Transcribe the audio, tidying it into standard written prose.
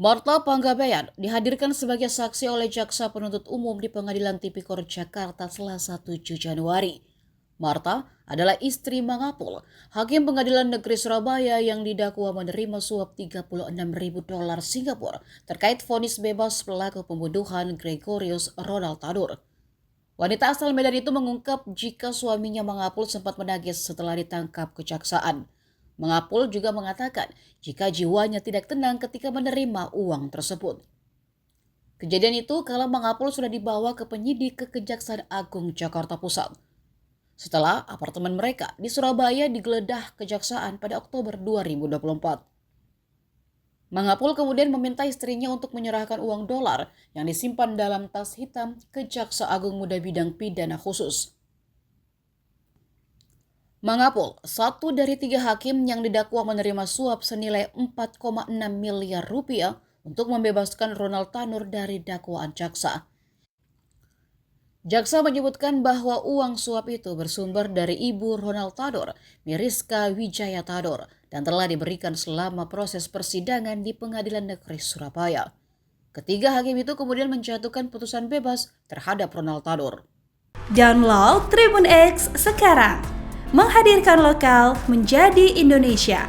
Marta Panggabean dihadirkan sebagai saksi oleh Jaksa Penuntut Umum di Pengadilan Tipikor Jakarta Selasa 7 Januari. Marta adalah istri Mangapul, Hakim Pengadilan Negeri Surabaya yang didakwa menerima suap $36.000 Singapura terkait vonis bebas pelaku pembunuhan Gregorius Ronald Tadur. Wanita asal Medan itu mengungkap jika suaminya Mangapul sempat menangis setelah ditangkap kejaksaan. Mangapul juga mengatakan jika jiwanya tidak tenang ketika menerima uang tersebut. Kejadian itu kala Mangapul sudah dibawa ke penyidik ke Kejaksaan Agung Jakarta Pusat. Setelah apartemen mereka di Surabaya digeledah kejaksaan pada Oktober 2024. Mangapul kemudian meminta istrinya untuk menyerahkan uang dolar yang disimpan dalam tas hitam ke Jaksa Agung Muda Bidang Pidana Khusus. Mangapul, satu dari 3 hakim yang didakwa menerima suap senilai 4,6 miliar rupiah untuk membebaskan Ronald Tanur dari dakwaan jaksa. Jaksa menyebutkan bahwa uang suap itu bersumber dari ibu Ronald Tanur, Miriska Wijaya Tanur, dan telah diberikan selama proses persidangan di Pengadilan Negeri Surabaya. Ketiga hakim itu kemudian menjatuhkan putusan bebas terhadap Ronald Tanur. Download Tribun X sekarang, menghadirkan lokal menjadi Indonesia.